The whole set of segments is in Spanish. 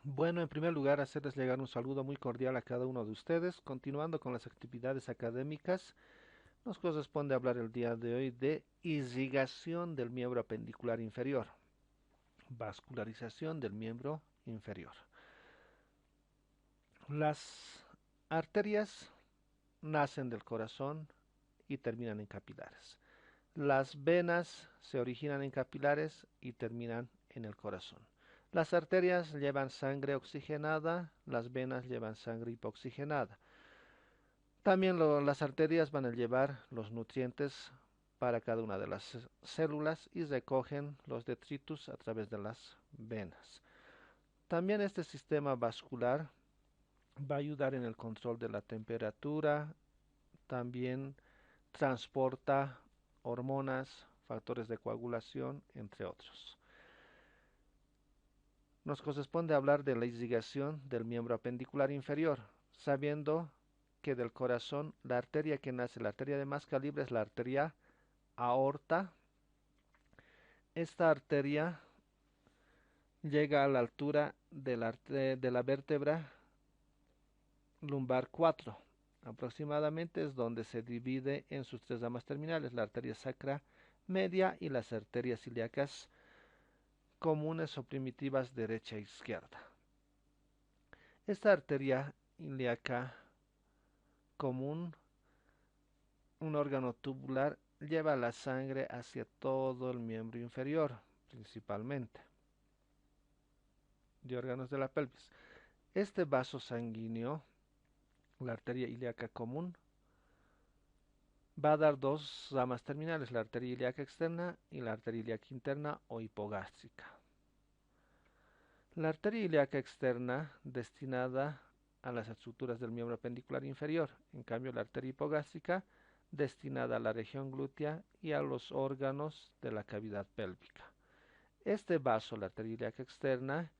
Bueno, en primer lugar, hacerles llegar un saludo muy cordial a cada uno de ustedes. Continuando con las actividades académicas, nos corresponde hablar el día de hoy de irrigación del miembro apendicular inferior, vascularización del miembro inferior. Las arterias nacen del corazón y terminan en capilares. Las venas se originan en capilares y terminan en el corazón. Las arterias llevan sangre oxigenada, las venas llevan sangre hipoxigenada. También las arterias van a llevar los nutrientes para cada una de las células y recogen los detritus a través de las venas. También este sistema vascular va a ayudar en el control de la temperatura, también transporta hormonas, factores de coagulación, entre otros. Nos corresponde hablar de la irrigación del miembro apendicular inferior, sabiendo que del corazón la arteria que nace, la arteria de más calibre es la arteria aorta. Esta arteria llega a la altura de la vértebra lumbar 4. Aproximadamente es donde se divide en sus tres ramas terminales, la arteria sacra media y las arterias ilíacas comunes o primitivas derecha e izquierda. Esta arteria ilíaca común, un órgano tubular, lleva la sangre hacia todo el miembro inferior, principalmente, de órganos de la pelvis. Este vaso sanguíneo, la arteria ilíaca común, va a dar dos ramas terminales, la arteria ilíaca externa y la arteria ilíaca interna o hipogástrica. La arteria ilíaca externa destinada a las estructuras del miembro apendicular inferior, en cambio la arteria hipogástrica destinada a la región glútea y a los órganos de la cavidad pélvica. Este vaso, la arteria ilíaca externa,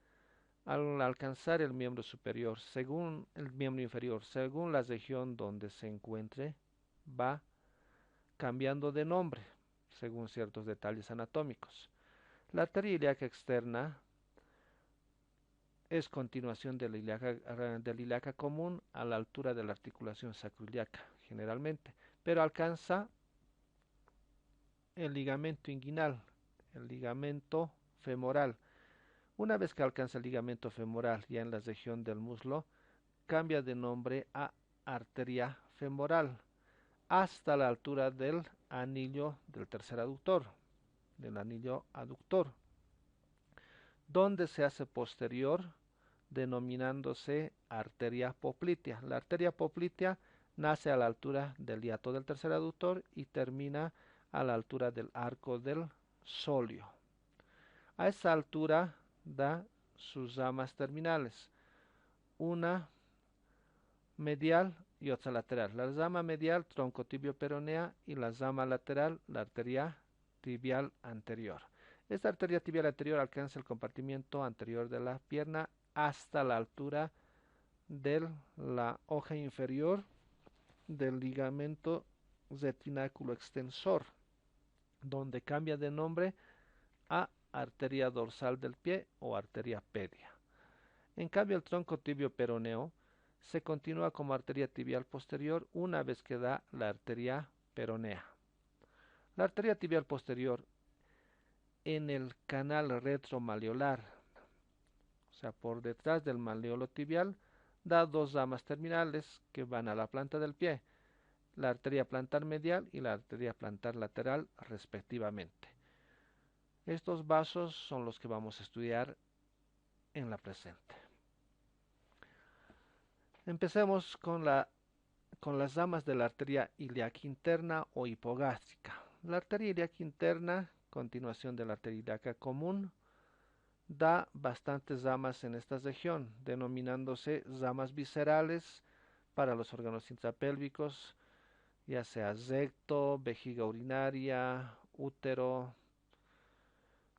al alcanzar el miembro superior, según el miembro inferior, según la región donde se encuentre, va cambiando de nombre, según ciertos detalles anatómicos. La arteria ilíaca externa es continuación de la ilíaca común a la altura de la articulación sacroiliaca, generalmente, pero alcanza el ligamento inguinal, el ligamento femoral. Una vez que alcanza el ligamento femoral ya en la región del muslo, cambia de nombre a arteria femoral hasta la altura del anillo del tercer aductor, del anillo aductor, donde se hace posterior denominándose arteria poplitea. La arteria poplitea nace a la altura del hiato del tercer aductor y termina a la altura del arco del sóleo. A esa altura da sus ramas terminales, una medial y otra lateral. La rama medial, tronco tibio peronea, y la rama lateral, la arteria tibial anterior. Esta arteria tibial anterior alcanza el compartimiento anterior de la pierna hasta la altura de la hoja inferior del ligamento retináculo extensor, donde cambia de nombre a arteria dorsal del pie o arteria pedia. En cambio, el tronco tibio peroneo se continúa como arteria tibial posterior una vez que da la arteria peronea. La arteria tibial posterior en el canal retromalleolar, o sea, por detrás del malleolo tibial, da dos ramas terminales que van a la planta del pie, la arteria plantar medial y la arteria plantar lateral respectivamente. Estos vasos son los que vamos a estudiar en la presente. Empecemos con las ramas de la arteria ilíaca interna o hipogástrica. La arteria ilíaca interna, continuación de la arteria ilíaca común, da bastantes ramas en esta región, denominándose ramas viscerales para los órganos intrapélvicos, ya sea recto, vejiga urinaria, útero,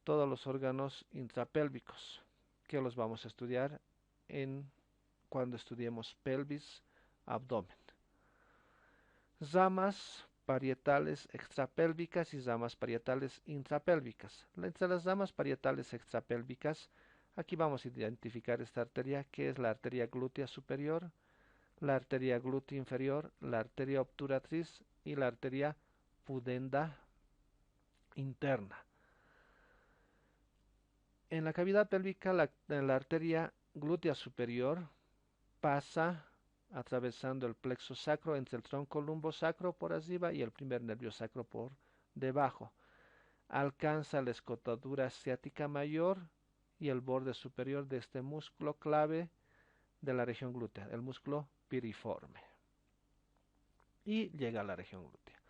todos los órganos intrapélvicos, que los vamos a estudiar cuando estudiemos pelvis, abdomen. Ramas parietales extrapélvicas y ramas parietales intrapélvicas. Entre las ramas parietales extrapélvicas Aquí vamos a identificar esta arteria, que es la arteria glútea superior, la arteria glútea inferior, la arteria obturatriz y la arteria pudenda interna. En la cavidad pélvica, la arteria glútea superior pasa atravesando el plexo sacro entre el tronco lumbosacro por arriba y el primer nervio sacro por debajo. Alcanza la escotadura ciática mayor y el borde superior de este músculo clave de la región glútea, el músculo piriforme. Y llega a la región glútea.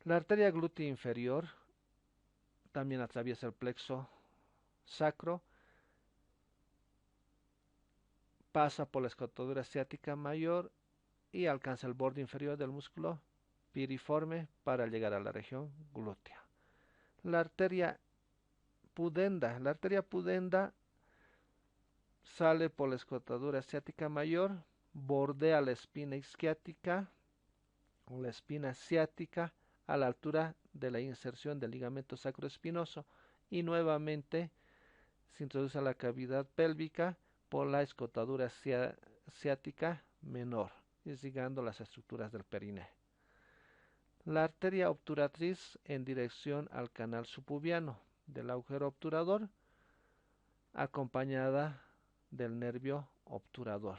La arteria glútea inferior también atraviesa el plexo sacro, pasa por la escotadura ciática mayor y alcanza el borde inferior del músculo piriforme para llegar a la región glútea. La arteria pudenda sale por la escotadura ciática mayor, bordea la espina isquiática o la espina ciática a la altura de la inserción del ligamento sacroespinoso y nuevamente se introduce a la cavidad pélvica por la escotadura ciática menor, irrigando las estructuras del perineo. La arteria obturatriz en dirección al canal subpubiano del agujero obturador, acompañada del nervio obturador,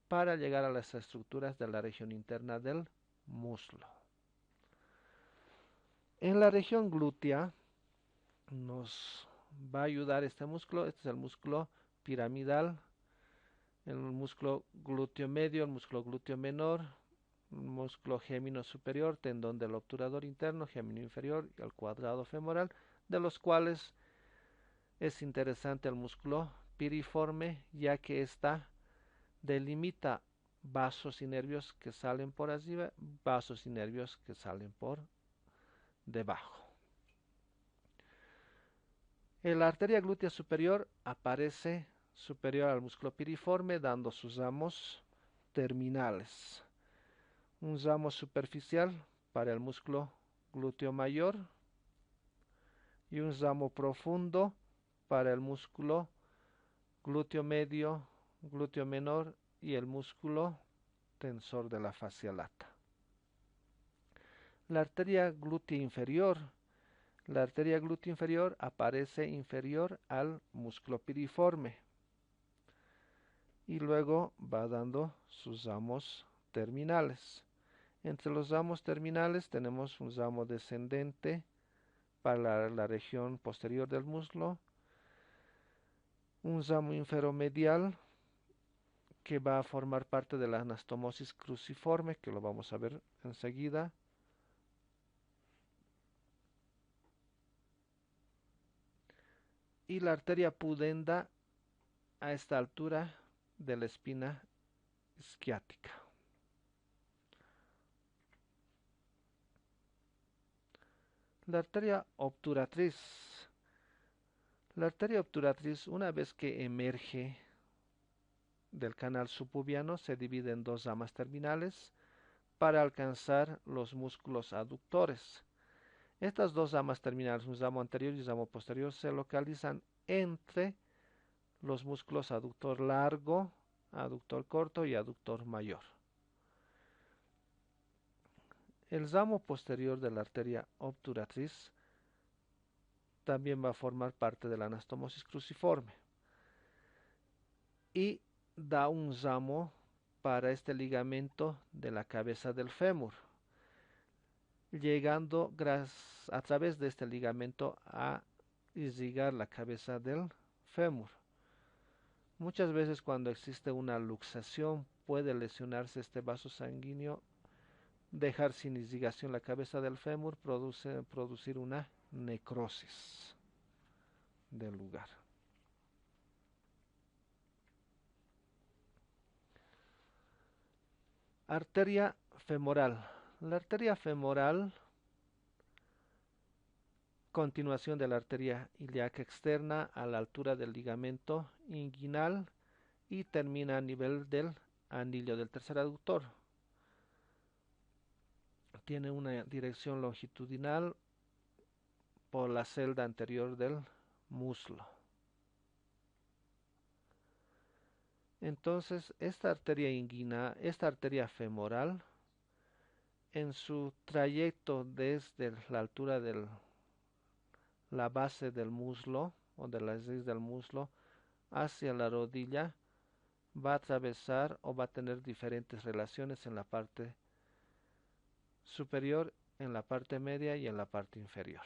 para llegar a las estructuras de la región interna del muslo. En la región glútea nos va a ayudar este músculo. Este es el músculo piramidal, el músculo glúteo medio, el músculo glúteo menor, el músculo gémino superior, tendón del obturador interno, gémino inferior y el cuadrado femoral, de los cuales es interesante el músculo piriforme, ya que ésta delimita vasos y nervios que salen por arriba, vasos y nervios que salen por debajo. La arteria glútea superior aparece superior al músculo piriforme, dando sus ramos terminales. Un ramo superficial para el músculo glúteo mayor y un ramo profundo para el músculo glúteo medio, glúteo menor y el músculo tensor de la fascia lata. La arteria glútea inferior. La arteria glútea inferior aparece inferior al músculo piriforme y luego va dando sus ramos terminales. Entre los ramos terminales tenemos un ramo descendente para la región posterior del muslo, un ramo inferomedial que va a formar parte de la anastomosis cruciforme, que lo vamos a ver enseguida, y la arteria pudenda a esta altura de la espina isquiática. La arteria obturatriz. La arteria obturatriz, una vez que emerge del canal subpubiano, se divide en dos ramas terminales para alcanzar los músculos aductores. Estas dos ramas terminales, un ramo anterior y un ramo posterior, se localizan entre los músculos aductor largo, aductor corto y aductor mayor. El ramo posterior de la arteria obturatriz también va a formar parte de la anastomosis cruciforme y da un ramo para este ligamento de la cabeza del fémur, llegando a través de este ligamento a irrigar la cabeza del fémur. Muchas veces cuando existe una luxación puede lesionarse este vaso sanguíneo, dejar sin irrigación la cabeza del fémur, producir una necrosis del lugar. Arteria femoral. La arteria femoral, continuación de la arteria ilíaca externa a la altura del ligamento inguinal y termina a nivel del anillo del tercer aductor. Tiene una dirección longitudinal por la celda anterior del muslo. Entonces, esta arteria femoral, en su trayecto desde la altura de la base del muslo o de la raíz del muslo hacia la rodilla, va a atravesar o va a tener diferentes relaciones en la parte superior, en la parte media y en la parte inferior.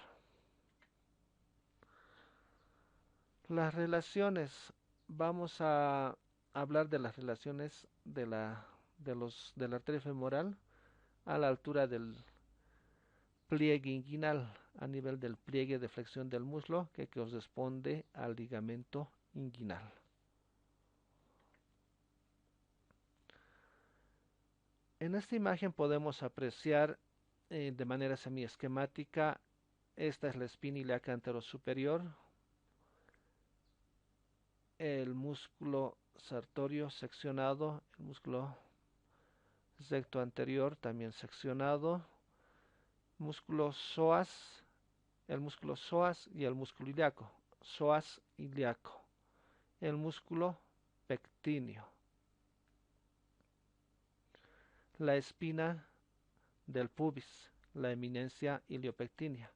Las relaciones, vamos a hablar de las relaciones de la arteria femoral a la altura del pliegue inguinal, a nivel del pliegue de flexión del muslo que corresponde al ligamento inguinal. En esta imagen podemos apreciar de manera semiesquemática, esta es la espina ilíaca anterosuperior, el músculo sartorio seccionado, el músculo recto anterior también seccionado, músculo psoas, el músculo psoas y el músculo ilíaco, psoas ilíaco, el músculo pectíneo, la espina del pubis, la eminencia iliopectínea,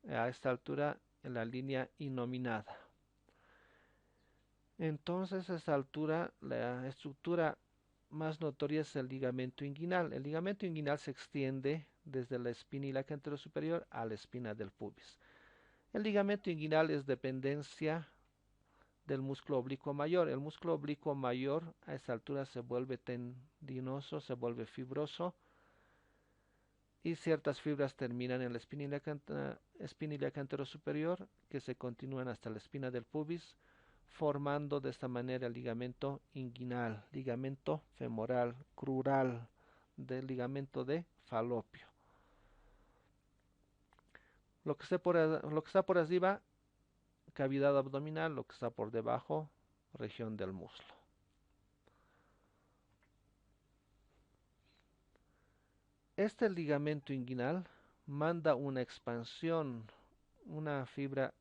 a esta altura en la línea innominada. Entonces, a esta altura, la estructura más notoria es el ligamento inguinal. El ligamento inguinal se extiende desde la espina ilíaca anterosuperior a la espina del pubis. El ligamento inguinal es dependencia del músculo oblicuo mayor. El músculo oblicuo mayor a esta altura se vuelve tendinoso, se vuelve fibroso y ciertas fibras terminan en la espina ilíaca anterosuperior que se continúan hasta la espina del pubis, formando de esta manera el ligamento inguinal, ligamento femoral, crural, del ligamento de Falopio. Lo que está por arriba, cavidad abdominal, lo que está por debajo, región del muslo. Este ligamento inguinal manda una expansión, una fibra,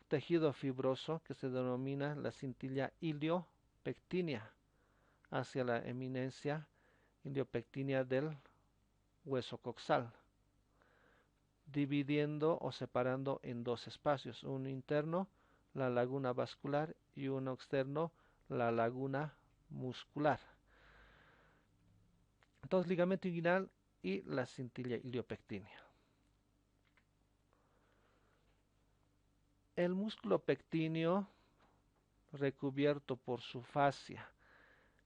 tejido fibroso que se denomina la cintilla iliopectínea hacia la eminencia iliopectínea del hueso coxal, dividiendo o separando en dos espacios, uno interno, la laguna vascular, y uno externo, la laguna muscular. Entonces, ligamento inguinal y la cintilla iliopectínea. El músculo pectíneo recubierto por su fascia.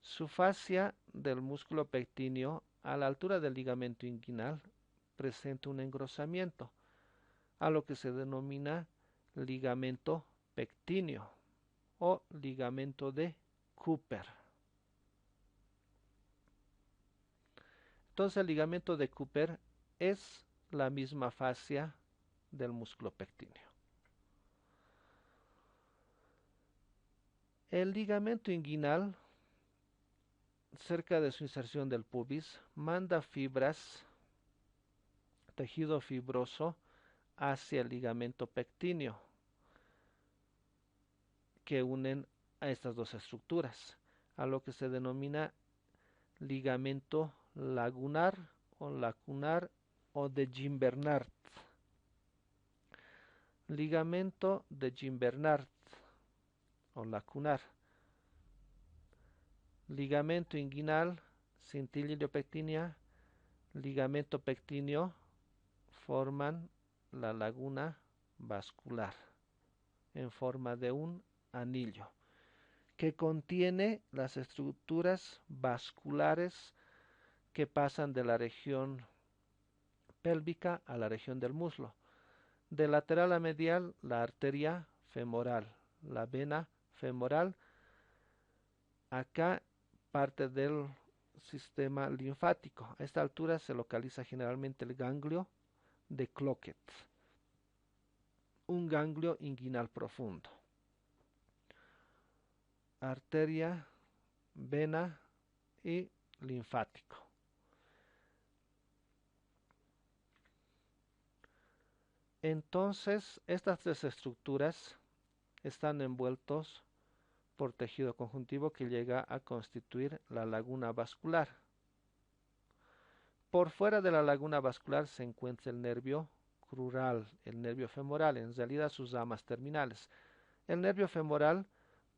Su fascia del músculo pectíneo a la altura del ligamento inguinal presenta un engrosamiento, a lo que se denomina ligamento pectíneo o ligamento de Cooper. Entonces el ligamento de Cooper es la misma fascia del músculo pectíneo. El ligamento inguinal, cerca de su inserción del pubis, manda fibras, tejido fibroso, hacia el ligamento pectíneo, que unen a estas dos estructuras, a lo que se denomina ligamento lagunar o de Gimbernard. Ligamento de Gimbernard o lacunar. Ligamento inguinal, cintilla iliopectínea, ligamento pectíneo forman la laguna vascular en forma de un anillo que contiene las estructuras vasculares que pasan de la región pélvica a la región del muslo. De lateral a medial, la arteria femoral, la vena femoral. Acá parte del sistema linfático. A esta altura se localiza generalmente el ganglio de Cloquet, un ganglio inguinal profundo. Arteria, vena y linfático. Entonces, estas tres estructuras están envueltos por tejido conjuntivo que llega a constituir la laguna vascular. Por fuera de la laguna vascular se encuentra el nervio crural, el nervio femoral, en realidad sus ramas terminales. El nervio femoral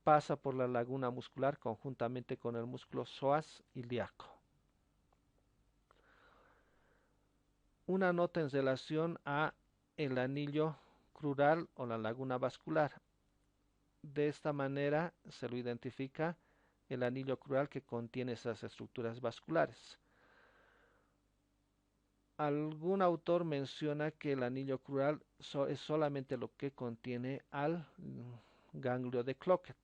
pasa por la laguna muscular conjuntamente con el músculo psoas ilíaco. Una nota en relación a el anillo crural o la laguna vascular. De esta manera se lo identifica el anillo crural que contiene esas estructuras vasculares. Algún autor menciona que el anillo crural es solamente lo que contiene al ganglio de Cloquet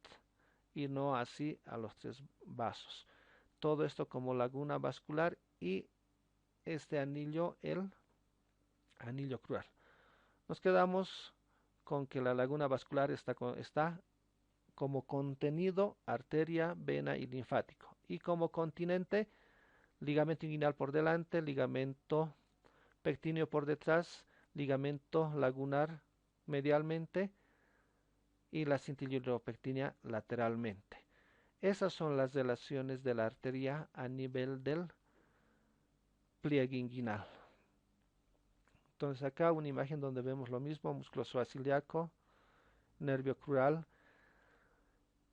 y no así a los tres vasos. Todo esto como laguna vascular y este anillo, el anillo crural. Nos quedamos con que la laguna vascular está como contenido arteria, vena y linfático, y como continente ligamento inguinal por delante, ligamento pectíneo por detrás, ligamento lagunar medialmente y la cintila ureopectínea lateralmente. Esas son las relaciones de la arteria a nivel del pliegue inguinal. Entonces acá una imagen donde vemos lo mismo, músculo psoas ilíaco, nervio crural.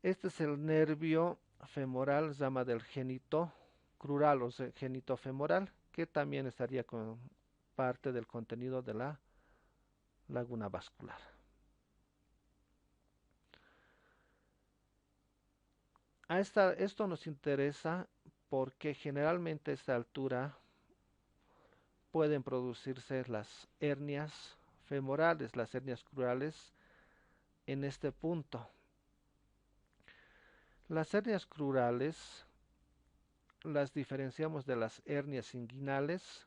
Este es el nervio femoral, rama del génito crural o génito femoral, que también estaría con parte del contenido de la laguna vascular. Esto nos interesa porque generalmente a esta altura pueden producirse las hernias femorales, las hernias crurales en este punto. Las hernias crurales las diferenciamos de las hernias inguinales.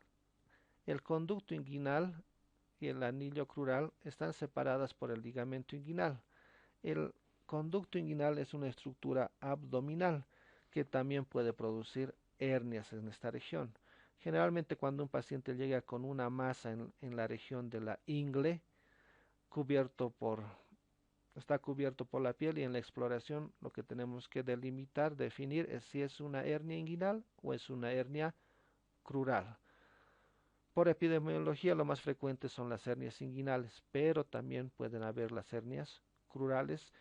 El conducto inguinal y el anillo crural están separadas por el ligamento inguinal. El conducto inguinal es una estructura abdominal que también puede producir hernias en esta región. Generalmente cuando un paciente llega con una masa en la región de la ingle, está cubierto por la piel, y en la exploración lo que tenemos que delimitar, definir es si es una hernia inguinal o es una hernia crural. Por epidemiología lo más frecuente son las hernias inguinales, pero también pueden haber las hernias crurales.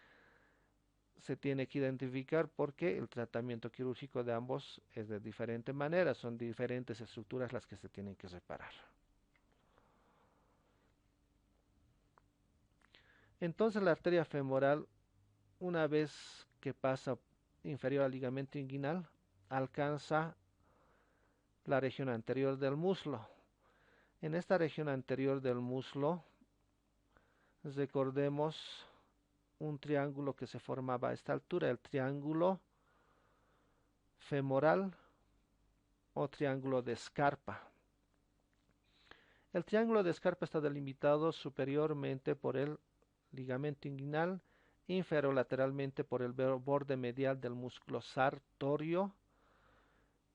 Se tiene que identificar porque el tratamiento quirúrgico de ambos es de diferente manera, son diferentes estructuras las que se tienen que separar. Entonces la arteria femoral, una vez que pasa inferior al ligamento inguinal, alcanza la región anterior del muslo. En esta región anterior del muslo, recordemos un triángulo que se formaba a esta altura, el triángulo femoral o triángulo de Scarpa. El triángulo de Scarpa está delimitado superiormente por el ligamento inguinal, inferolateralmente por el borde medial del músculo sartorio,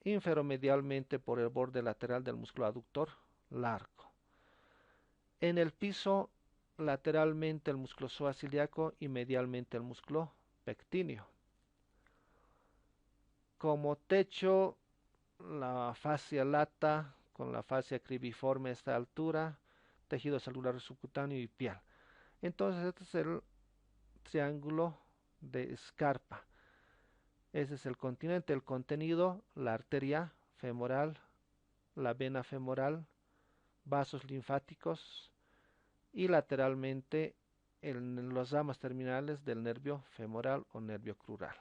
inferomedialmente por el borde lateral del músculo aductor largo. En el piso, lateralmente el músculo psoas ilíaco y medialmente el músculo pectíneo. Como techo, la fascia lata con la fascia cribiforme a esta altura, tejido celular subcutáneo y piel. Entonces este es el triángulo de Scarpa. Ese es el continente, el contenido, la arteria femoral, la vena femoral, vasos linfáticos y lateralmente en los ramas terminales del nervio femoral o nervio crural.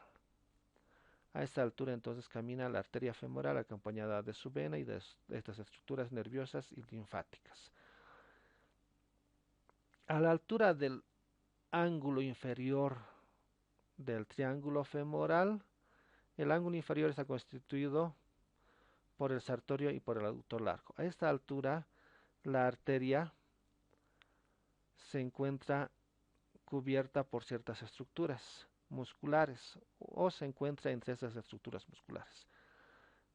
A esta altura entonces camina la arteria femoral acompañada de su vena y de estas estructuras nerviosas y linfáticas. A la altura del ángulo inferior del triángulo femoral, el ángulo inferior está constituido por el sartorio y por el aductor largo. A esta altura la arteria se encuentra cubierta por ciertas estructuras musculares o se encuentra entre esas estructuras musculares.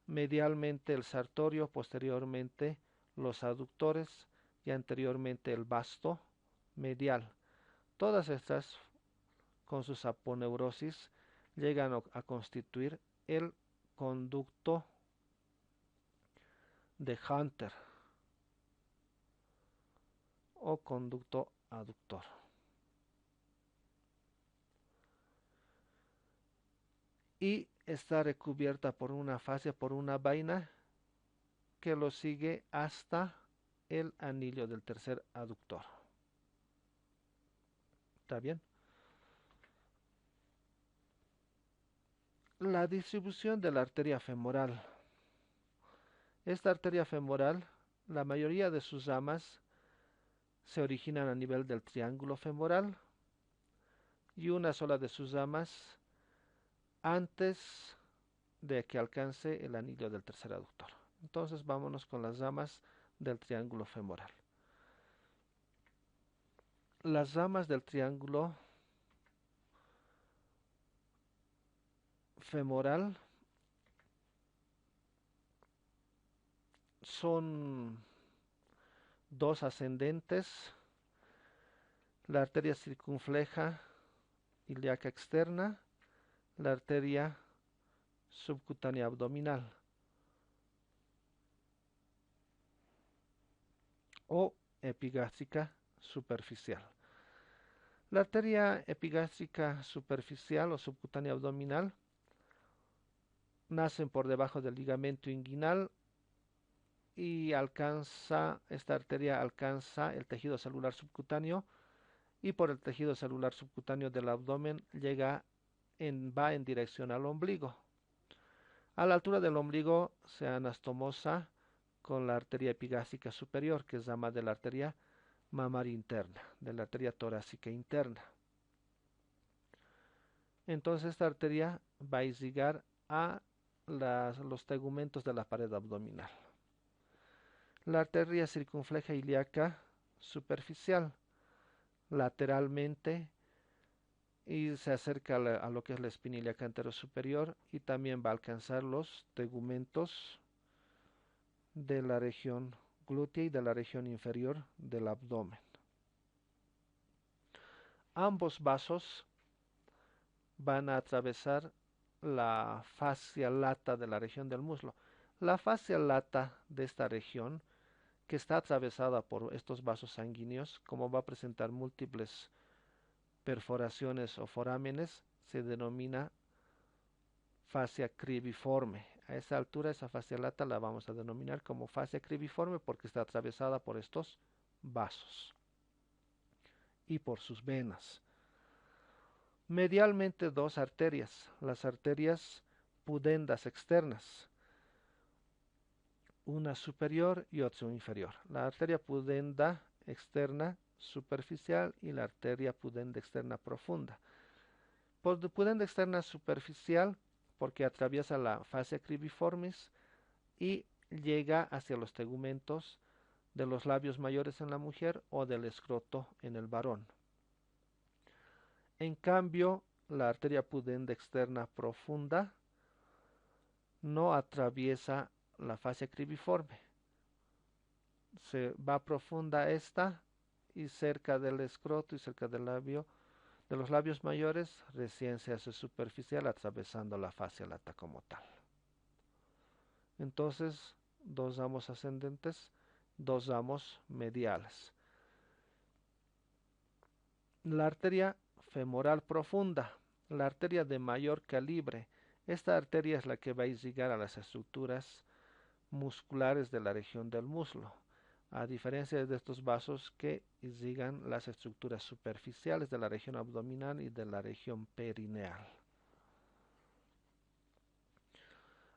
Medialmente el sartorio, posteriormente los aductores y anteriormente el vasto medial. Todas estas con sus aponeurosis llegan a constituir el conducto de Hunter o conducto aductor. Y está recubierta por una fascia, por una vaina que lo sigue hasta el anillo del tercer aductor. ¿Está bien? La distribución de la arteria femoral. Esta arteria femoral, la mayoría de sus ramas se originan a nivel del triángulo femoral y una sola de sus ramas antes de que alcance el anillo del tercer aductor. Entonces vámonos con las ramas del triángulo femoral. Las ramas del triángulo femoral son dos ascendentes, la arteria circunfleja ilíaca externa, la arteria subcutánea abdominal o epigástrica superficial. La arteria epigástrica superficial o subcutánea abdominal nacen por debajo del ligamento inguinal y esta arteria alcanza el tejido celular subcutáneo y por el tejido celular subcutáneo del abdomen va en dirección al ombligo. A la altura del ombligo se anastomosa con la arteria epigástrica superior, que es rama de la arteria mamaria interna, de la arteria torácica interna. Entonces esta arteria va a irrigar a los tegumentos de la pared abdominal. La arteria circunfleja ilíaca superficial, lateralmente, y se acerca a lo que es la espina ilíaca anterosuperior y también va a alcanzar los tegumentos de la región glútea y de la región inferior del abdomen. Ambos vasos van a atravesar la fascia lata de la región del muslo. La fascia lata de esta región, que está atravesada por estos vasos sanguíneos, como va a presentar múltiples perforaciones o forámenes, se denomina fascia cribiforme. A esa altura, esa fascia lata la vamos a denominar como fascia cribiforme porque está atravesada por estos vasos y por sus venas. Medialmente dos arterias, las arterias pudendas externas, una superior y otra inferior. La arteria pudenda externa superficial y la arteria pudenda externa profunda. Por pudenda externa superficial porque atraviesa la fascia cribiformis y llega hacia los tegumentos de los labios mayores en la mujer o del escroto en el varón. En cambio, la arteria pudenda externa profunda no atraviesa la fascia cribiforme. Se va profunda esta y cerca del escroto y cerca del labio, de los labios mayores, recién se hace superficial atravesando la fascia lata como tal. Entonces, dos ramos ascendentes, dos ramos mediales. La arteria femoral profunda, la arteria de mayor calibre. Esta arteria es la que va a irrigar a las estructuras musculares de la región del muslo, a diferencia de estos vasos que irrigan las estructuras superficiales de la región abdominal y de la región perineal.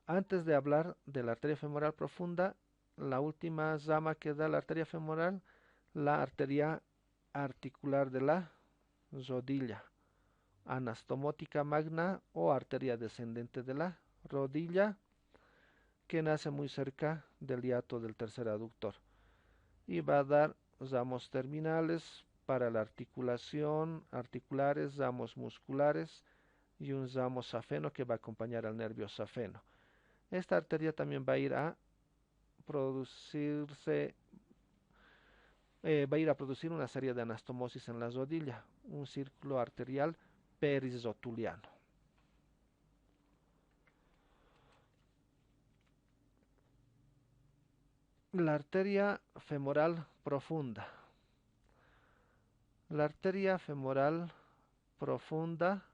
Antes de hablar de la arteria femoral profunda, la última rama que da la arteria femoral, la arteria articular de la rodilla, anastomótica magna o arteria descendente de la rodilla, que nace muy cerca del hiato del tercer aductor y va a dar ramos terminales para la articulación, articulares, ramos musculares y un ramo safeno que va a acompañar al nervio safeno. Esta arteria también va a ir a producir una serie de anastomosis en la rodilla, un círculo arterial perisrotuliano. La arteria femoral profunda. La arteria femoral profunda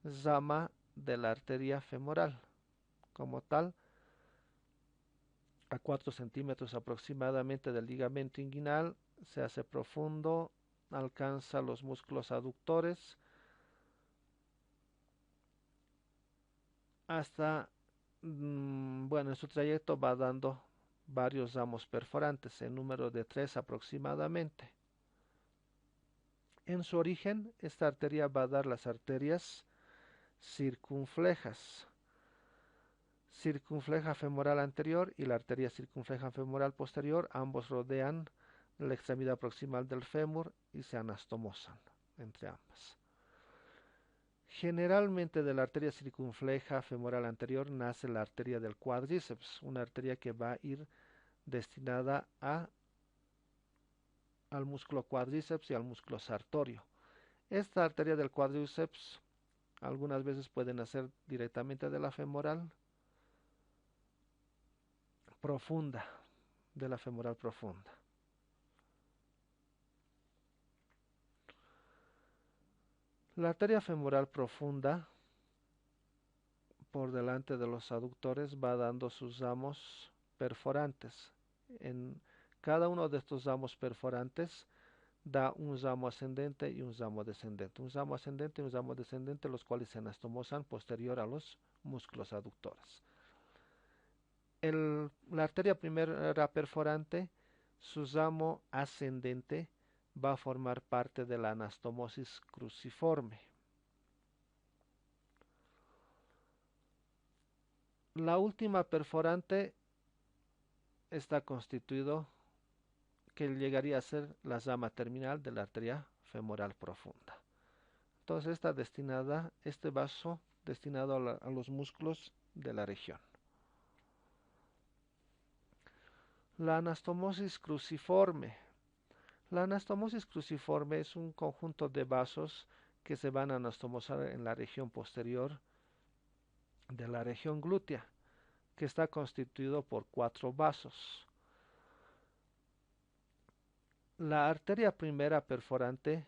llama de la arteria femoral. Como tal, a 4 centímetros aproximadamente del ligamento inguinal, se hace profundo, alcanza los músculos aductores hasta, bueno, en su trayecto va dando varios ramos perforantes, en número de 3 aproximadamente. En su origen, esta arteria va a dar las arterias circunflejas, circunfleja femoral anterior y la arteria circunfleja femoral posterior, ambos rodean la extremidad proximal del fémur y se anastomosan entre ambas. Generalmente de la arteria circunfleja femoral anterior nace la arteria del cuádriceps, una arteria que va a ir destinada al músculo cuádriceps y al músculo sartorio. Esta arteria del cuádriceps algunas veces puede nacer directamente de la femoral profunda, de la femoral profunda. La arteria femoral profunda, por delante de los aductores, va dando sus ramos perforantes. En cada uno de estos ramos perforantes da un ramo ascendente y un ramo descendente. Un ramo ascendente y un ramo descendente, los cuales se anastomosan posterior a los músculos aductores. La arteria primera perforante, su ramo ascendente va a formar parte de la anastomosis cruciforme. La última perforante está constituido que llegaría a ser la rama terminal de la arteria femoral profunda. Entonces está destinada, este vaso destinado a los músculos de la región. La anastomosis cruciforme. La anastomosis cruciforme es un conjunto de vasos que se van a anastomosar en la región posterior de la región glútea, que está constituido por 4 vasos. La arteria primera perforante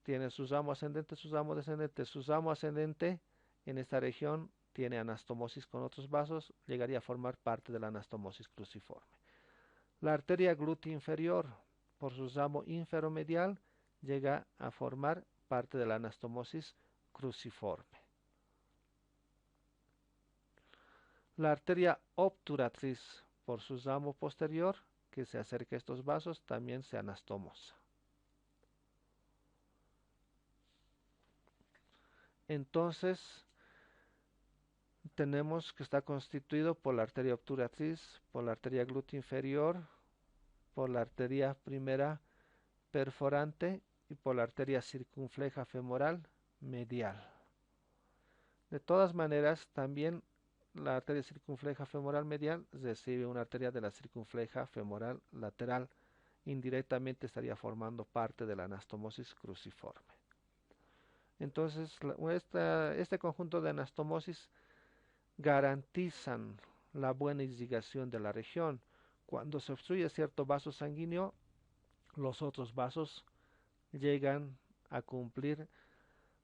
tiene su ramo ascendente, su ramo descendente. Su ramo ascendente en esta región tiene anastomosis con otros vasos, llegaría a formar parte de la anastomosis cruciforme. La arteria glútea inferior, por su ramo inferomedial, llega a formar parte de la anastomosis cruciforme. La arteria obturatriz, por su ramo posterior, que se acerca a estos vasos, también se anastomosa. Entonces, tenemos que está constituido por la arteria obturatriz, por la arteria glútea inferior, por la arteria primera perforante y por la arteria circunfleja femoral medial. De todas maneras, también la arteria circunfleja femoral medial recibe una arteria de la circunfleja femoral lateral. Indirectamente estaría formando parte de la anastomosis cruciforme. Entonces, este conjunto de anastomosis garantizan la buena irrigación de la región. Cuando se obstruye cierto vaso sanguíneo, los otros vasos llegan a cumplir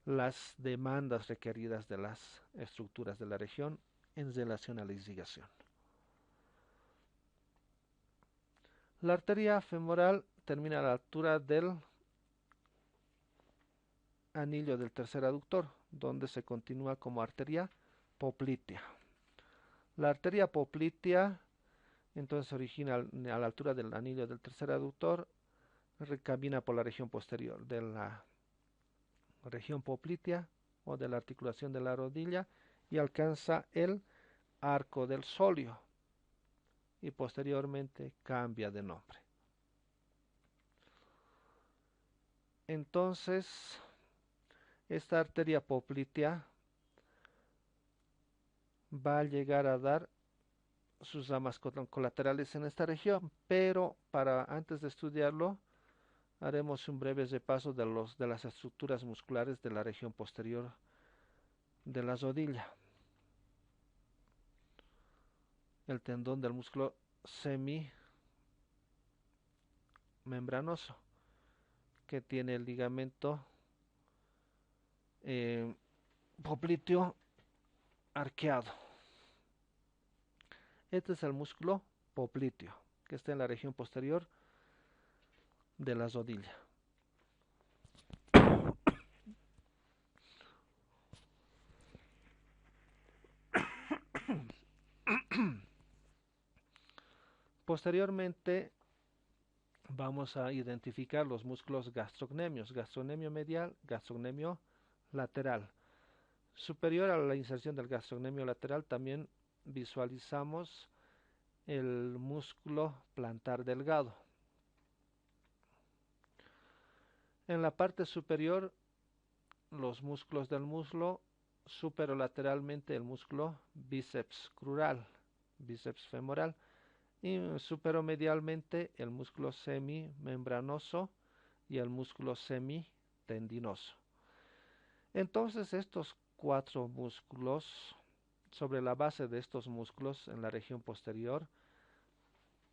las demandas requeridas de las estructuras de la región en relación a la irrigación. La arteria femoral termina a la altura del anillo del tercer aductor, donde se continúa como arteria poplitea. La arteria poplitea entonces se origina a la altura del anillo del tercer aductor, camina por la región posterior de la región poplitea o de la articulación de la rodilla y alcanza el arco del sóleo y posteriormente cambia de nombre. Entonces, esta arteria poplitea va a llegar a dar sus ramas colaterales en esta región, pero antes de estudiarlo haremos un breve repaso de las estructuras musculares de la región posterior de la rodilla. El tendón del músculo membranoso, que tiene el ligamento popliteo arqueado. Este es el músculo popliteo, que está en la región posterior de la rodilla. Posteriormente vamos a identificar los músculos gastrocnemios, gastrocnemio medial, gastrocnemio lateral. Superior a la inserción del gastrocnemio lateral también visualizamos el músculo plantar delgado. En la parte superior, los músculos del muslo, superolateralmente el músculo bíceps crural, bíceps femoral, y superomedialmente el músculo semimembranoso y el músculo semitendinoso. Entonces estos 4 músculos, sobre la base de estos músculos en la región posterior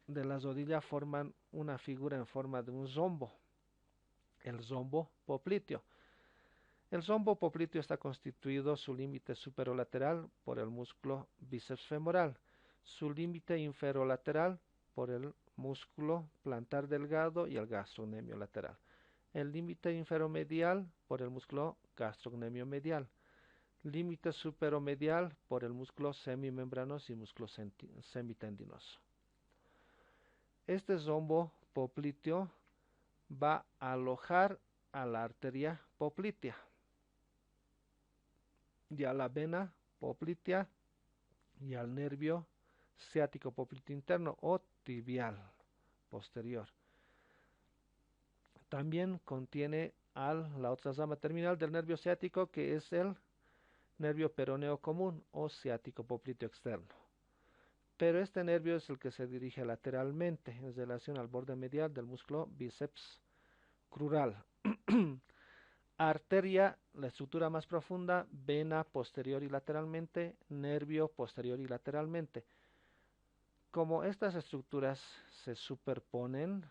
de la rodilla, forman una figura en forma de un rombo, el rombo popliteo. El rombo popliteo está constituido su límite superolateral por el músculo bíceps femoral, su límite inferolateral por el músculo plantar delgado y el gastrocnemio lateral, el límite inferomedial por el músculo gastrocnemio medial, límite superomedial por el músculo semimembranoso y músculo semitendinoso. Este rombo popliteo va a alojar a la arteria poplitea y a la vena poplitea y al nervio ciático popliteo interno o tibial posterior. También contiene a la otra rama terminal del nervio ciático, que es el nervio peroneo común o ciático popliteo externo. Pero este nervio es el que se dirige lateralmente en relación al borde medial del músculo bíceps crural. Arteria, la estructura más profunda, vena posterior y lateralmente, nervio posterior y lateralmente. Como estas estructuras se superponen,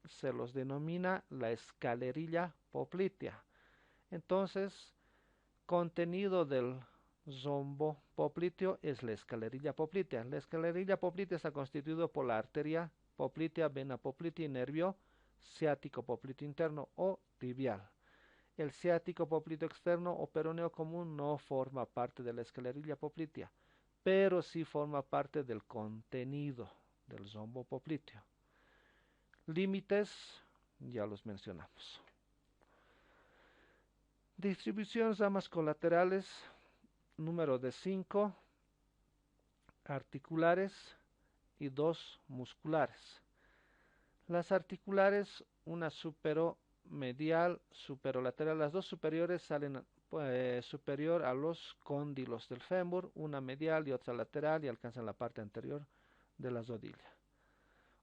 se los denomina la escalerilla poplitea. Entonces, contenido del rombo popliteo es la escalerilla poplitea. La escalerilla poplitea está constituido por la arteria poplitea, vena poplitea y nervio ciático popliteo interno o tibial. El ciático popliteo externo o peroneo común no forma parte de la escalerilla poplitea, pero sí forma parte del contenido del rombo popliteo. Límites, ya los mencionamos. Distribución ramas colaterales, número de 5, articulares y 2 musculares. Las articulares, una superomedial, superolateral, las dos superiores salen superior a los cóndilos del fémur, una medial y otra lateral, y alcanzan la parte anterior de la rodilla.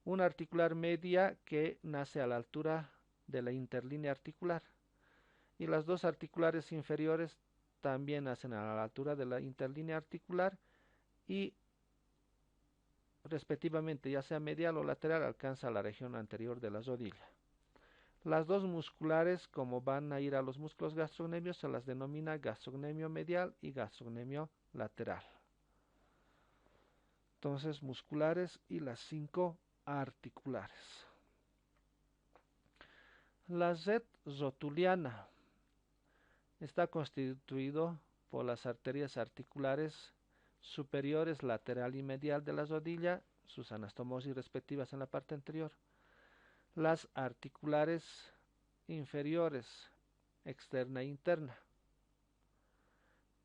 Una articular media que nace a la altura de la interlínea articular, y las dos articulares inferiores también nacen a la altura de la interlínea articular y respectivamente, ya sea medial o lateral, alcanza la región anterior de la rodilla. Las dos musculares, como van a ir a los músculos gastrocnemios, se las denomina gastrocnemio medial y gastrocnemio lateral. Entonces, musculares y las 5 articulares. La red rotuliana está constituido por las arterias articulares superiores, lateral y medial de la rodilla, sus anastomosis respectivas en la parte anterior. Las articulares inferiores, externa e interna.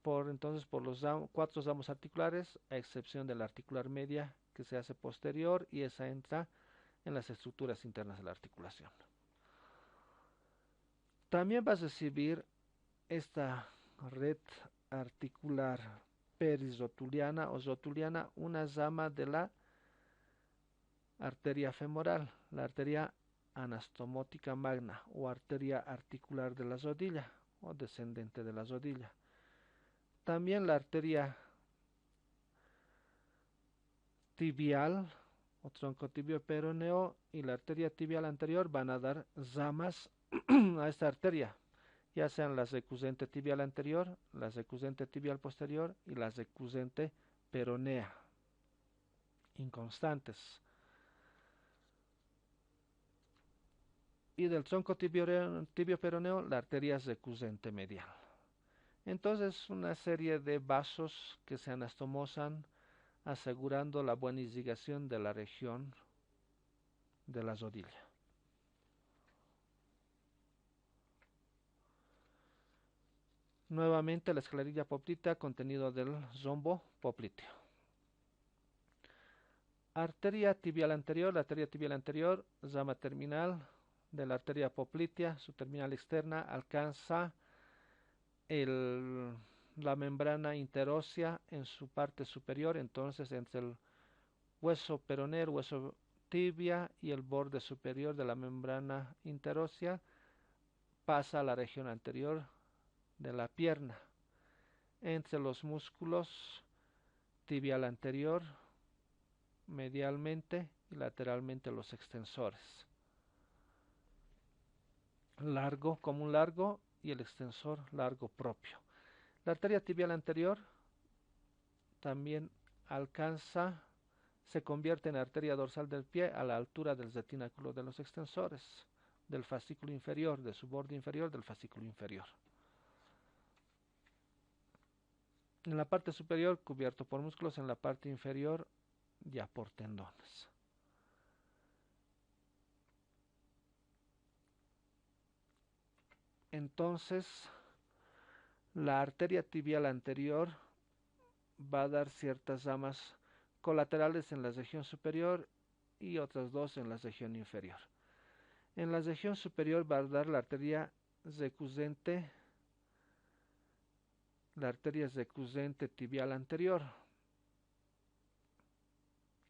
Entonces, por los 4 ramos articulares, a excepción de la articular media, que se hace posterior, y esa entra en las estructuras internas de la articulación. También va a recibir esta red articular perisrotuliana o rotuliana una rama de la arteria femoral, la arteria anastomótica magna o arteria articular de la rodilla o descendente de la rodilla. También la arteria tibial o tronco tibio peroneo y la arteria tibial anterior van a dar ramas a esta arteria, ya sean la recusente tibial anterior, la recusente tibial posterior y la recusente peronea, inconstantes. Y del tronco tibio peroneo, la arteria recusente medial. Entonces, una serie de vasos que se anastomosan asegurando la buena irrigación de la región de la rodilla. Nuevamente la escalerilla poplítea, contenido del rombo popliteo. Arteria tibial anterior, la arteria tibial anterior, rama terminal de la arteria poplítea, su terminal externa alcanza la membrana interósea en su parte superior, entonces entre el hueso peroneo, hueso tibia y el borde superior de la membrana interósea pasa a la región anterior de la pierna, entre los músculos tibial anterior, medialmente y lateralmente los extensores. Largo, como un largo, y el extensor largo propio. La arteria tibial anterior también se convierte en arteria dorsal del pie a la altura del retináculo de los extensores, del fascículo inferior, de su borde inferior del fascículo inferior. En la parte superior cubierto por músculos, en la parte inferior ya por tendones. Entonces, la arteria tibial anterior va a dar ciertas ramas colaterales en la región superior y otras dos en la región inferior. En la región superior va a dar la arteria recusente tibial anterior,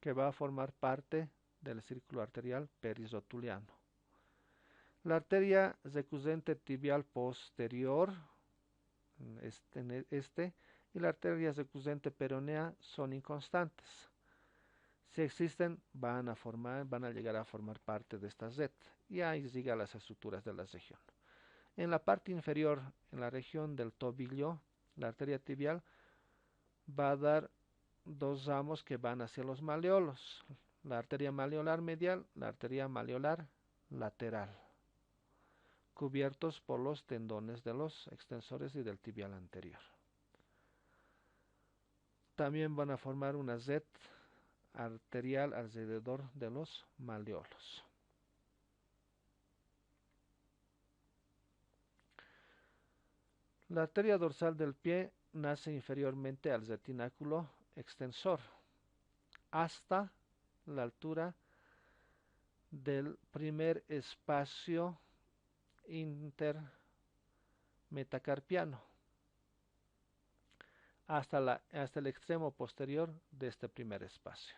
que va a formar parte del círculo arterial perirotuliano. La arteria recusente tibial posterior, y la arteria recusente peronea son inconstantes. Si existen, van a llegar a formar parte de esta red, y ahí sigue las estructuras de la región. En la parte inferior, en la región del tobillo, la arteria tibial va a dar dos ramos que van hacia los maleolos, la arteria maleolar medial, la arteria maleolar lateral, cubiertos por los tendones de los extensores y del tibial anterior. También van a formar una red arterial alrededor de los maleolos. La arteria dorsal del pie nace inferiormente al retináculo extensor hasta la altura del primer espacio intermetacarpiano hasta el extremo posterior de este primer espacio.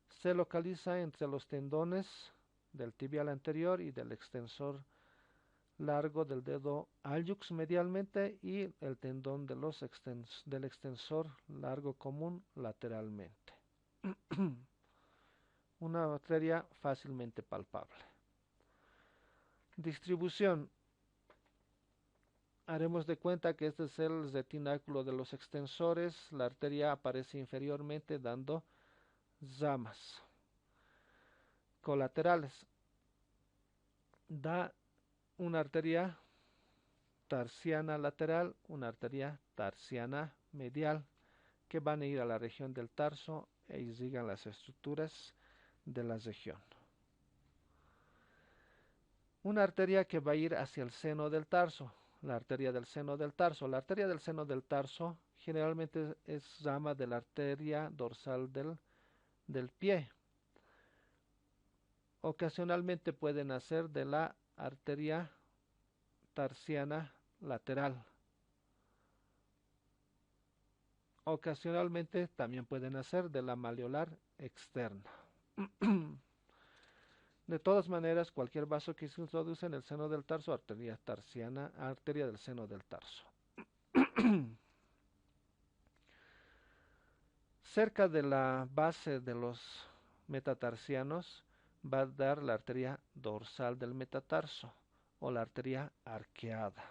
Se localiza entre los tendones del tibial anterior y del extensor largo del dedo aljux medialmente y el tendón del extensor largo común lateralmente. Una arteria fácilmente palpable. Distribución. Haremos de cuenta que este es el retináculo de los extensores. La arteria aparece inferiormente dando ramas colaterales. Da una arteria tarsiana lateral, una arteria tarsiana medial, que van a ir a la región del tarso e irrigan las estructuras de la región. Una arteria que va a ir hacia el seno del tarso, la arteria del seno del tarso. La arteria del seno del tarso generalmente es rama de la arteria dorsal del pie. Ocasionalmente puede nacer de la arteria tarsiana lateral. Ocasionalmente también puede nacer de la maleolar externa. De todas maneras, cualquier vaso que se introduce en el seno del tarso, arteria tarsiana, arteria del seno del tarso. Cerca de la base de los metatarsianos va a dar la arteria dorsal del metatarso o la arteria arqueada.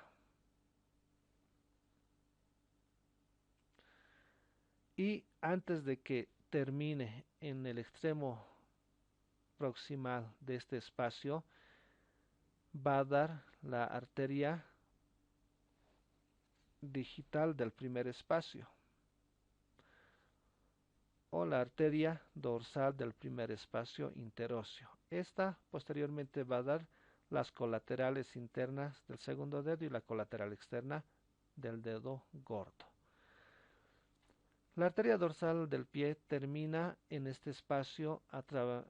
Y antes de que termine en el extremo proximal de este espacio, va a dar la arteria digital del primer espacio o la arteria dorsal del primer espacio interóseo. Esta posteriormente va a dar las colaterales internas del segundo dedo y la colateral externa del dedo gordo. La arteria dorsal del pie termina en este espacio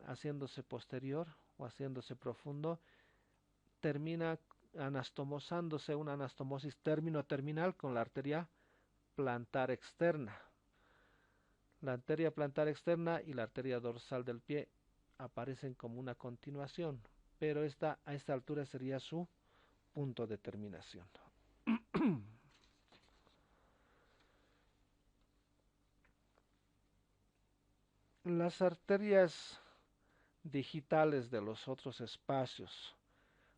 haciéndose posterior o haciéndose profundo, termina anastomosándose, una anastomosis término-terminal con la arteria plantar externa. La arteria plantar externa y la arteria dorsal del pie aparecen como una continuación, pero a esta altura sería su punto de terminación. Las arterias digitales de los otros espacios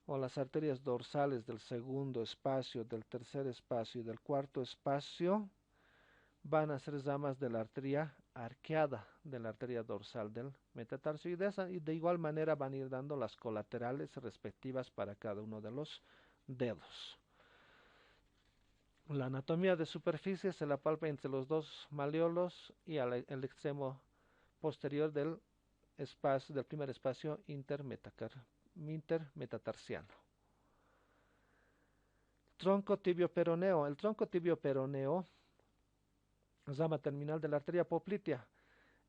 o las arterias dorsales del segundo espacio, del tercer espacio y del cuarto espacio van a ser ramas de la arteria arqueada de la arteria dorsal del metatarso y de igual manera van a ir dando las colaterales respectivas para cada uno de los dedos. La anatomía de superficie se la palpa entre los dos malleolos y el extremo posterior del primer espacio intermetatarsiano. Tronco tibio peroneo. El tronco tibio peroneo, rama terminal de la arteria poplitea,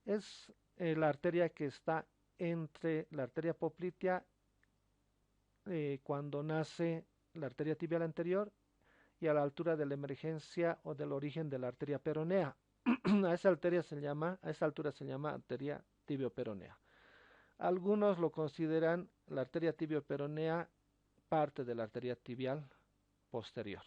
es la arteria que está entre la arteria poplitea cuando nace la arteria tibial anterior y a la altura de la emergencia o del origen de la arteria peronea. A esa altura se llama arteria tibio-peronea. Algunos lo consideran la arteria tibio-peronea parte de la arteria tibial posterior.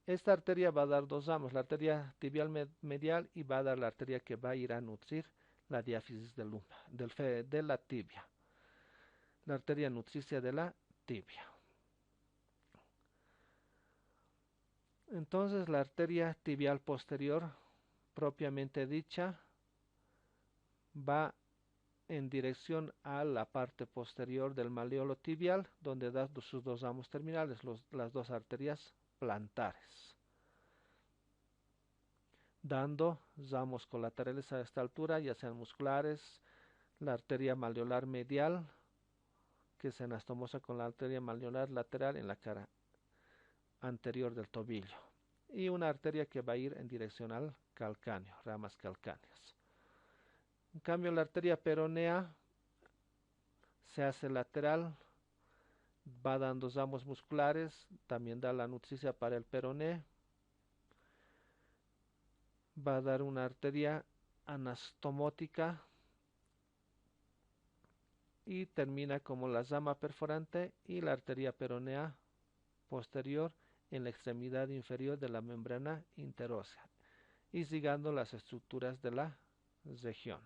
Esta arteria va a dar dos ramas, la arteria tibial medial y va a dar la arteria que va a ir a nutrir la diáfisis de la tibia, la arteria nutricia de la tibia. Entonces la arteria tibial posterior, propiamente dicha, va en dirección a la parte posterior del malleolo tibial, donde da sus dos ramos terminales, las dos arterias plantares, dando ramos colaterales a esta altura, ya sean musculares, la arteria malleolar medial, que se anastomosa con la arteria malleolar lateral en la cara anterior del tobillo, y una arteria que va a ir en dirección al calcáneo, ramas calcáneas. En cambio, la arteria peronea se hace lateral, va dando ramos musculares, también da la nutricia para el peroné, va a dar una arteria anastomótica y termina como la rama perforante y la arteria peronea posterior en la extremidad inferior de la membrana interósea y siguiendo las estructuras de la región.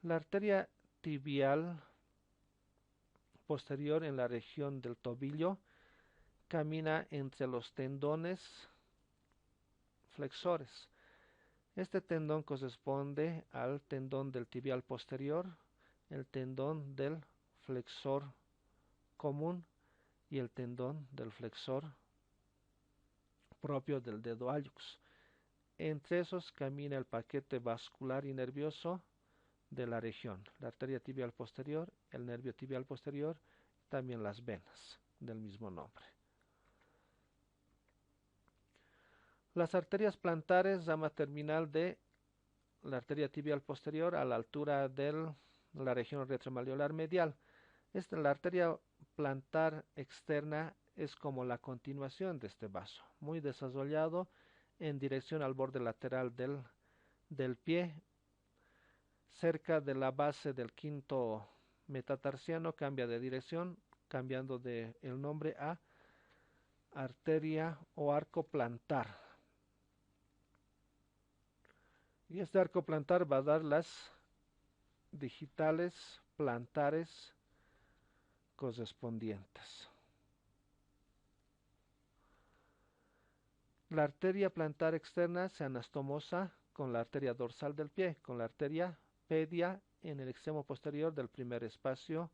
La arteria tibial posterior en la región del tobillo camina entre los tendones flexores. Este tendón corresponde al tendón del tibial posterior, el tendón del flexor común y el tendón del flexor propio del dedo hallux. Entre esos camina el paquete vascular y nervioso de la región, la arteria tibial posterior, el nervio tibial posterior, también las venas del mismo nombre. Las arterias plantares, rama terminal de la arteria tibial posterior a la altura de la región retromalleolar medial. La arteria plantar externa es como la continuación de este vaso, muy desarrollado en dirección al borde lateral del pie, cerca de la base del quinto metatarsiano, cambia de dirección, cambiando el nombre a arteria o arco plantar. Y este arco plantar va a dar las digitales plantares correspondientes. La arteria plantar externa se anastomosa con la arteria dorsal del pie, con la arteria pedia en el extremo posterior del primer espacio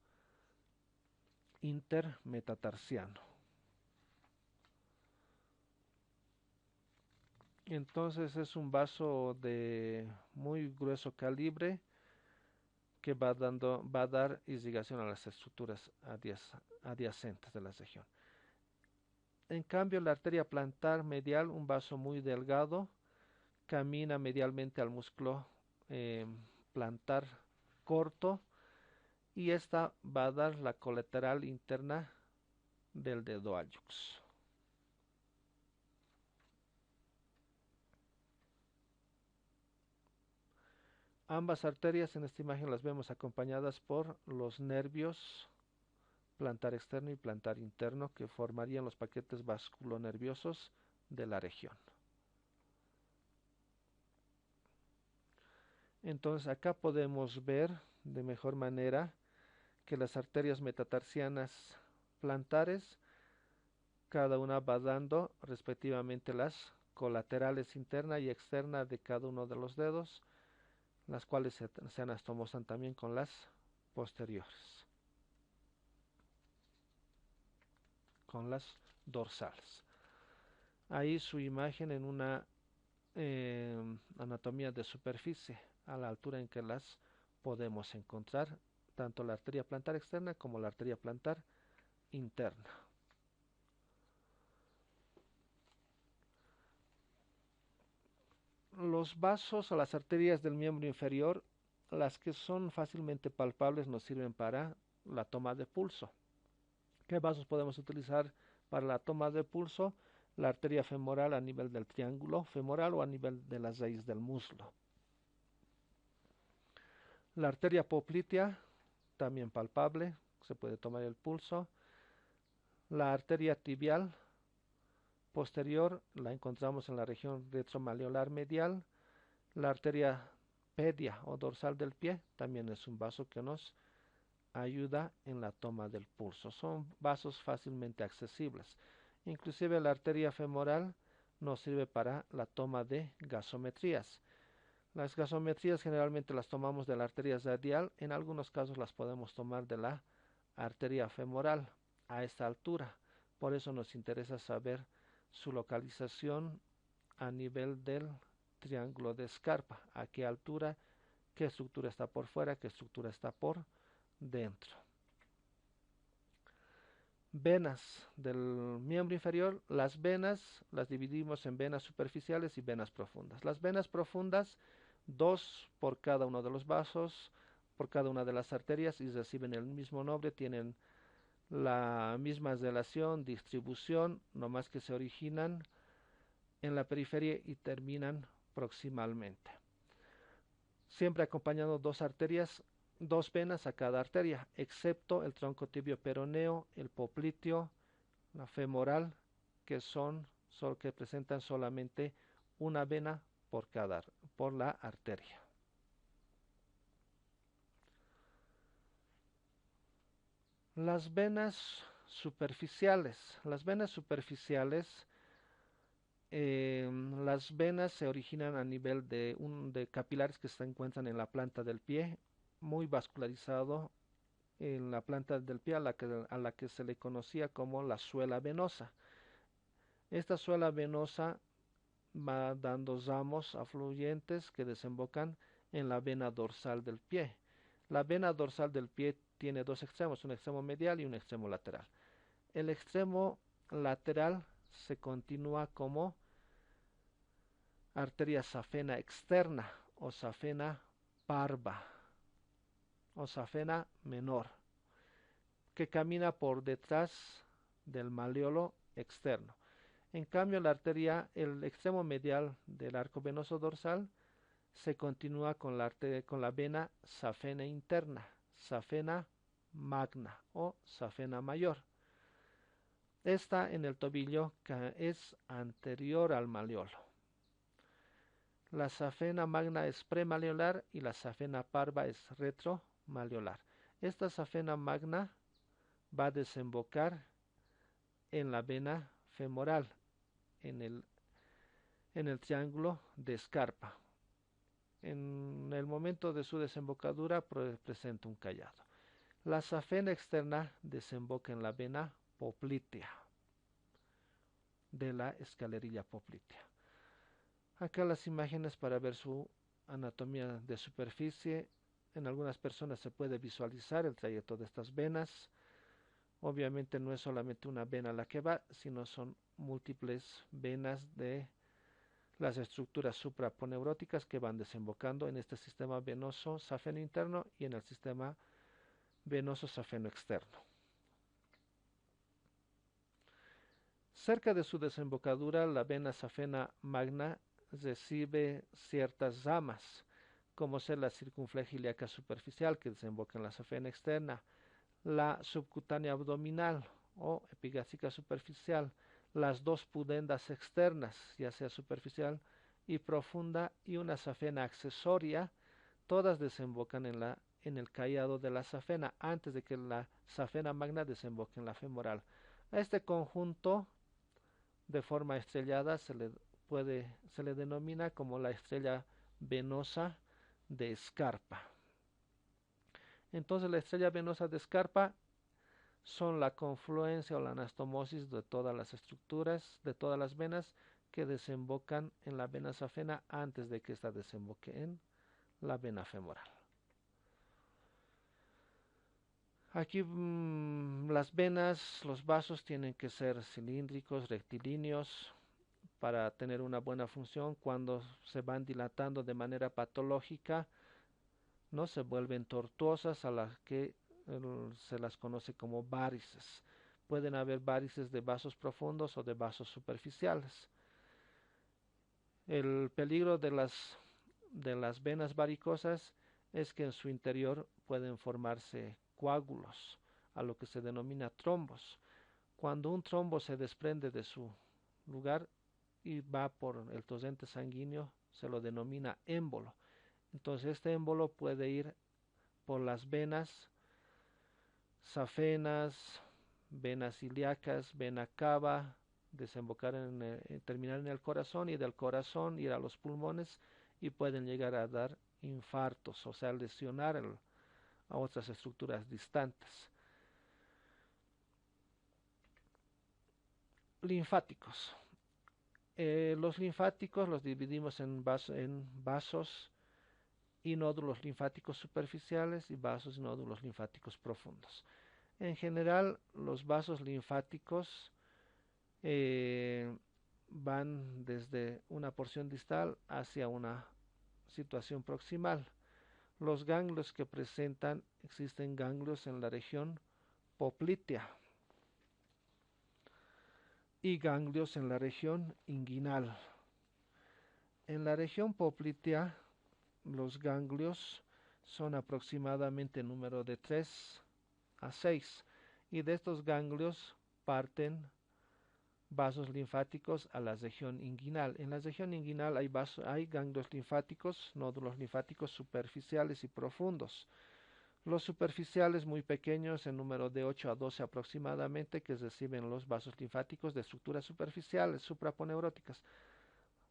intermetatarsiano. Entonces es un vaso de muy grueso calibre que va a dar irrigación a las estructuras adyacentes de la región. En cambio, la arteria plantar medial, un vaso muy delgado, camina medialmente al músculo plantar corto y esta va a dar la colateral interna del dedo hallux. Ambas arterias en esta imagen las vemos acompañadas por los nervios plantar externo y plantar interno que formarían los paquetes vasculonerviosos de la región. Entonces acá podemos ver de mejor manera que las arterias metatarsianas plantares, cada una va dando respectivamente las colaterales interna y externa de cada uno de los dedos, las cuales se anastomosan también con las posteriores, con las dorsales. Ahí su imagen en una anatomía de superficie, a la altura en que las podemos encontrar, tanto la arteria plantar externa como la arteria plantar interna. Los vasos o las arterias del miembro inferior, las que son fácilmente palpables, nos sirven para la toma de pulso. ¿Qué vasos podemos utilizar para la toma de pulso? La arteria femoral a nivel del triángulo femoral o a nivel de la raíz del muslo. La arteria poplitea, también palpable, se puede tomar el pulso. La arteria tibial posterior la encontramos en la región retromaleolar medial. La arteria pedia o dorsal del pie también es un vaso que nos ayuda en la toma del pulso. Son vasos fácilmente accesibles. Inclusive la arteria femoral nos sirve para la toma de gasometrías. Las gasometrías generalmente las tomamos de la arteria radial, en algunos casos las podemos tomar de la arteria femoral a esta altura. Por eso nos interesa saber su localización a nivel del triángulo de Scarpa, a qué altura, qué estructura está por fuera, qué estructura está por dentro. Venas del miembro inferior, las venas las dividimos en venas superficiales y venas profundas. Las venas profundas, dos por cada uno de los vasos, por cada una de las arterias y reciben el mismo nombre, tienen la misma relación, distribución, no más que se originan en la periferia y terminan proximalmente. Siempre acompañando dos arterias, dos venas a cada arteria, excepto el tronco tibio peroneo, el popliteo, la femoral, que presentan solamente una vena por la arteria. Las venas superficiales. Las venas superficiales, las venas se originan a nivel de capilares que se encuentran en la planta del pie, muy vascularizado en la planta del pie a la que se le conocía como la suela venosa. Esta suela venosa va dando ramos afluyentes que desembocan en la vena dorsal del pie. La vena dorsal del pie tiene dos extremos, un extremo medial y un extremo lateral. El extremo lateral se continúa como arteria safena externa o safena parva o safena menor, que camina por detrás del maleolo externo. En cambio, el extremo medial del arco venoso dorsal se continúa con la vena safena interna, safena magna o safena mayor. Esta en el tobillo que es anterior al maleolo. La safena magna es premaleolar y la safena parva es retromaleolar. Esta safena magna va a desembocar en la vena femoral, en el triángulo de Scarpa. En el momento de su desembocadura presenta un callado. La safena externa desemboca en la vena poplitea, de la escalerilla poplitea. Acá las imágenes para ver su anatomía de superficie. En algunas personas se puede visualizar el trayecto de estas venas. Obviamente no es solamente una vena la que va, sino son múltiples venas de las estructuras supraponeuróticas que van desembocando en este sistema venoso safeno interno y en el sistema venoso safeno externo. Cerca de su desembocadura, la vena safena magna recibe ciertas ramas, como ser la circunfleja ilíaca superficial que desemboca en la safena externa, la subcutánea abdominal o epigástrica superficial, las dos pudendas externas, ya sea superficial y profunda, y una safena accesoria, todas desembocan en el callado de la safena antes de que la safena magna desemboque en la femoral. A este conjunto de forma estrellada se le denomina como la estrella venosa de Scarpa. Entonces la estrella venosa de Scarpa son la confluencia o la anastomosis de todas las estructuras, de todas las venas que desembocan en la vena safena antes de que ésta desemboque en la vena femoral. Aquí las venas, los vasos tienen que ser cilíndricos, rectilíneos, para tener una buena función. Cuando se van dilatando de manera patológica, no se vuelven tortuosas, a las que se las conoce como varices. Pueden haber varices de vasos profundos o de vasos superficiales. El peligro de las venas varicosas es que en su interior pueden formarse coágulos, a lo que se denomina trombos. Cuando un trombo se desprende de su lugar y va por el torrente sanguíneo, se lo denomina émbolo. Entonces este émbolo puede ir por las venas safenas, venas ilíacas, vena cava, desembocar terminar en el corazón, y del corazón ir a los pulmones, y pueden llegar a dar infartos, o sea, lesionar a otras estructuras distantes. Linfáticos. Los linfáticos los dividimos en vasos y nódulos linfáticos superficiales y vasos y nódulos linfáticos profundos. En general, los vasos linfáticos van desde una porción distal hacia una situación proximal. Los ganglios que presentan, existen ganglios en la región poplitea y ganglios en la región inguinal. En la región poplitea, los ganglios son aproximadamente número de 3 a 6, y de estos ganglios parten vasos linfáticos a la región inguinal. En la región inguinal hay ganglios linfáticos, nódulos linfáticos superficiales y profundos. Los superficiales muy pequeños, en número de 8 a 12 aproximadamente, que reciben los vasos linfáticos de estructuras superficiales, supraponeuróticas.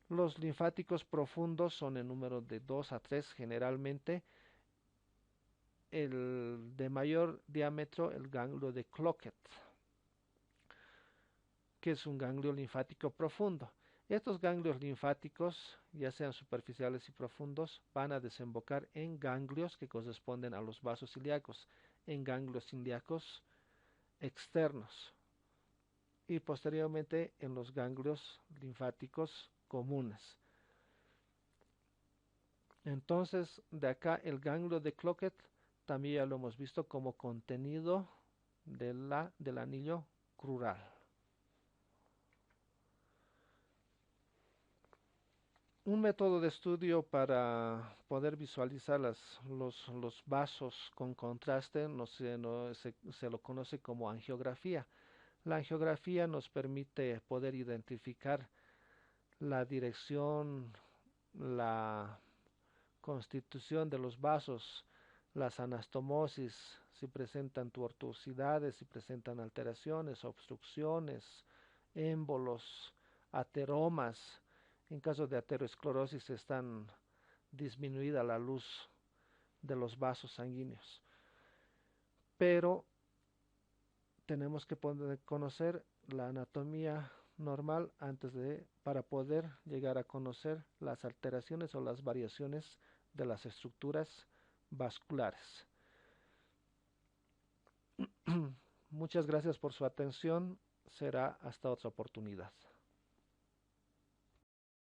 Los linfáticos profundos son en número de 2 a 3 generalmente. El de mayor diámetro, el ganglio de Cloquet, que es un ganglio linfático profundo. Estos ganglios linfáticos, ya sean superficiales y profundos, van a desembocar en ganglios que corresponden a los vasos ilíacos, en ganglios ilíacos externos, y posteriormente en los ganglios linfáticos comunes. Entonces, de acá el ganglio de Cloquet también ya lo hemos visto como contenido del anillo crural. Un método de estudio para poder visualizar los vasos con contraste se lo conoce como angiografía. La angiografía nos permite poder identificar la dirección, la constitución de los vasos, las anastomosis, si presentan tuberculosidades, si presentan alteraciones, obstrucciones, émbolos, ateromas. En caso de aterosclerosis están disminuida la luz de los vasos sanguíneos. Pero tenemos que conocer la anatomía normal para poder llegar a conocer las alteraciones o las variaciones de las estructuras vasculares. Muchas gracias por su atención. Será hasta otra oportunidad.